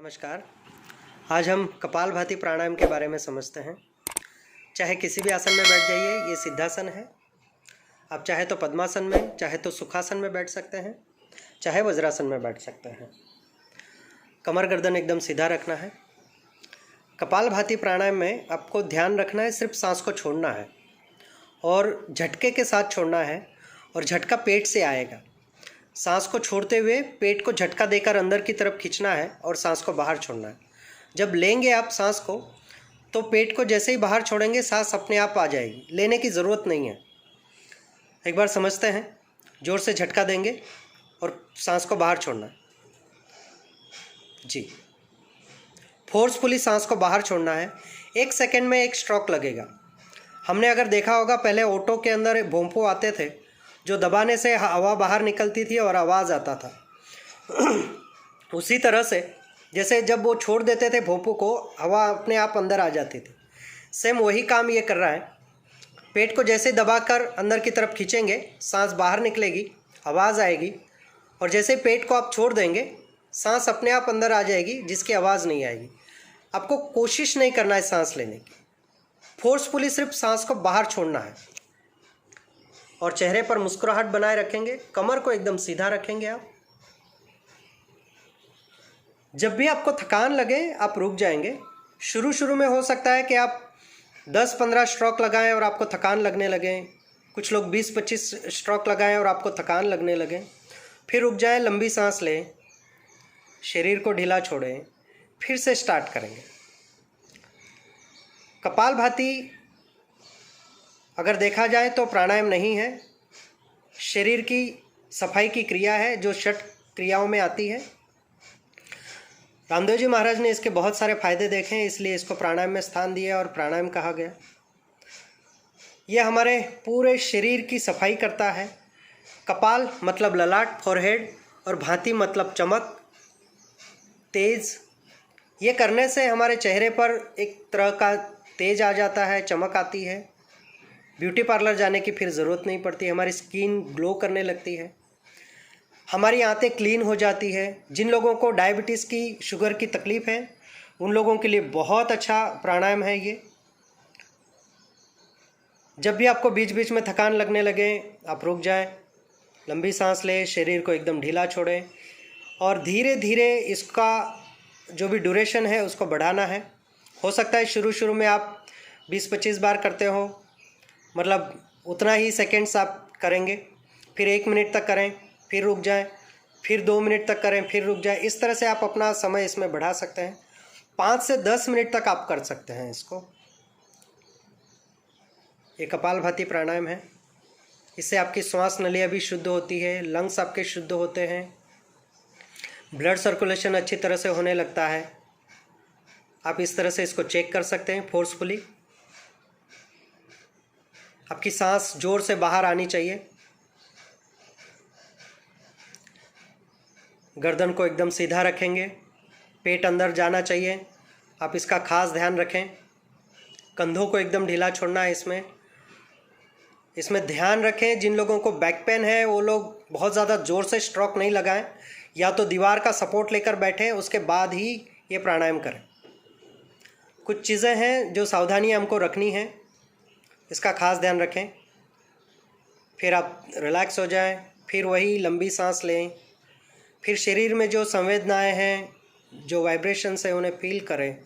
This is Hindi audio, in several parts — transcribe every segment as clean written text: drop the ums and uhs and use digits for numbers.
नमस्कार। आज हम कपालभाति प्राणायाम के बारे में समझते हैं। चाहे किसी भी आसन में बैठ जाइए, ये सिद्धासन है। आप चाहे तो पद्मासन में, चाहे तो सुखासन में बैठ सकते हैं, चाहे वज्रासन में बैठ सकते हैं। कमर गर्दन एकदम सीधा रखना है। कपालभाति प्राणायाम में आपको ध्यान रखना है, सिर्फ सांस को छोड़ना है और झटके के साथ छोड़ना है और झटका पेट से आएगा। सांस को छोड़ते हुए पेट को झटका देकर अंदर की तरफ खींचना है और सांस को बाहर छोड़ना है। जब लेंगे आप सांस को तो पेट को जैसे ही बाहर छोड़ेंगे सांस अपने आप आ जाएगी, लेने की ज़रूरत नहीं है। एक बार समझते हैं। ज़ोर से झटका देंगे और सांस को बाहर छोड़ना है। जी, फोर्सफुली सांस को बाहर छोड़ना है। 1 सेकेंड में 1 स्ट्रोक लगेगा। हमने अगर देखा होगा, पहले ऑटो के अंदर भोंपू आते थे जो दबाने से हवा बाहर निकलती थी और आवाज़ आता था। उसी तरह से जैसे जब वो छोड़ देते थे भोंपू को, हवा अपने आप अंदर आ जाती थी। सेम वही काम ये कर रहा है। पेट को जैसे दबाकर अंदर की तरफ खींचेंगे, सांस बाहर निकलेगी, आवाज़ आएगी, और जैसे पेट को आप छोड़ देंगे सांस अपने आप अंदर आ जाएगी, जिसकी आवाज़ नहीं आएगी। आपको कोशिश नहीं करना है सांस लेने की, फोर्सफुली सिर्फ सांस को बाहर छोड़ना है और चेहरे पर मुस्कुराहट बनाए रखेंगे। कमर को एकदम सीधा रखेंगे। आप जब भी आपको थकान लगे आप रुक जाएंगे। शुरू में हो सकता है कि आप 10-15 स्ट्रोक लगाएं और आपको थकान लगने लगे। कुछ लोग 20-25 स्ट्रोक लगाएं और आपको थकान लगने लगे। फिर रुक जाएं, लंबी सांस लें, शरीर को ढीला छोड़ें, फिर से स्टार्ट करेंगे। कपालभाति अगर देखा जाए तो प्राणायाम नहीं है, शरीर की सफाई की क्रिया है जो 6 क्रियाओं में आती है। रामदेव जी महाराज ने इसके बहुत सारे फायदे देखे हैं, इसलिए इसको प्राणायाम में स्थान दिया और प्राणायाम कहा गया। यह हमारे पूरे शरीर की सफाई करता है। कपाल मतलब ललाट, फोरहेड, और भाति मतलब चमक, तेज। ये करने से हमारे चेहरे पर एक तरह का तेज आ जाता है, चमक आती है। ब्यूटी पार्लर जाने की फिर ज़रूरत नहीं पड़ती। हमारी स्किन ग्लो करने लगती है, हमारी आंतें क्लीन हो जाती है। जिन लोगों को डायबिटीज़ की, शुगर की तकलीफ़ है, उन लोगों के लिए बहुत अच्छा प्राणायाम है ये। जब भी आपको बीच बीच में थकान लगने लगे आप रुक जाएं, लंबी सांस लें, शरीर को एकदम ढीला छोड़ें और धीरे धीरे इसका जो भी ड्यूरेशन है उसको बढ़ाना है। हो सकता है शुरू में आप 20-25 बार करते हो, मतलब उतना ही सेकेंड्स आप करेंगे। फिर 1 मिनट तक करें, फिर रुक जाएं, फिर 2 मिनट तक करें, फिर रुक जाएं। इस तरह से आप अपना समय इसमें बढ़ा सकते हैं। 5 से 10 मिनट तक आप कर सकते हैं इसको। ये कपालभाति प्राणायाम है। इससे आपकी श्वास नलियाँ भी शुद्ध होती है, लंग्स आपके शुद्ध होते हैं, ब्लड सर्कुलेशन अच्छी तरह से होने लगता है। आप इस तरह से इसको चेक कर सकते हैं फोर्सफुली। आपकी सांस जोर से बाहर आनी चाहिए। गर्दन को एकदम सीधा रखेंगे, पेट अंदर जाना चाहिए, आप इसका खास ध्यान रखें। कंधों को एकदम ढीला छोड़ना है। इसमें ध्यान रखें, जिन लोगों को बैक पेन है वो लोग बहुत ज़्यादा ज़ोर से स्ट्रोक नहीं लगाएं, या तो दीवार का सपोर्ट लेकर बैठें, उसके बाद ही ये प्राणायाम करें। कुछ चीज़ें हैं जो सावधानियां हमको रखनी है, इसका खास ध्यान रखें। फिर आप रिलैक्स हो जाएं, फिर वही लंबी सांस लें, फिर शरीर में जो संवेदनाएं हैं, जो वाइब्रेशंस है, उन्हें फील करें।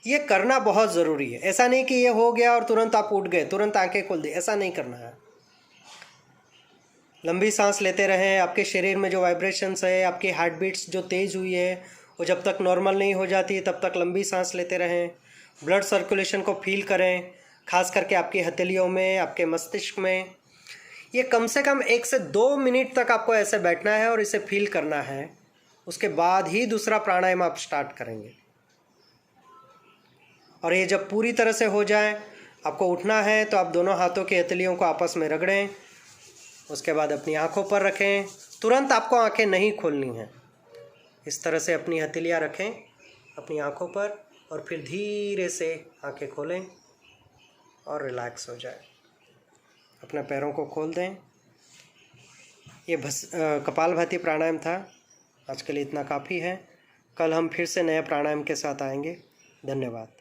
ये करना बहुत ज़रूरी है। ऐसा नहीं कि ये हो गया और तुरंत आप उठ गए, तुरंत आंखें खोल दी, ऐसा नहीं करना है। लंबी सांस लेते रहें। आपके शरीर में जो वाइब्रेशंस है, आपकी हार्ट बीट्स जो तेज़ हुई है, वो जब तक नॉर्मल नहीं हो जाती तब तक लंबी सांस लेते रहें। ब्लड सर्कुलेशन को फील करें, खास करके आपकी हथेलियों में, आपके मस्तिष्क में। ये कम से कम 1 से 2 मिनट तक आपको ऐसे बैठना है और इसे फील करना है। उसके बाद ही दूसरा प्राणायाम आप स्टार्ट करेंगे। और ये जब पूरी तरह से हो जाए, आपको उठना है तो आप दोनों हाथों की हथेलियों को आपस में रगड़ें। उसके बाद अपनी आँखों पर रखें। तुरंत आपको आँखें नहीं खोलनी हैं। इस तरह से अपनी हथेलियाँ रखें अपनी आँखों पर और फिर धीरे से आँखें खोलें और रिलैक्स हो जाए। अपने पैरों को खोल दें। ये कपालभाति प्राणायाम था। आज के लिए इतना काफ़ी है। कल हम फिर से नए प्राणायाम के साथ आएंगे। धन्यवाद।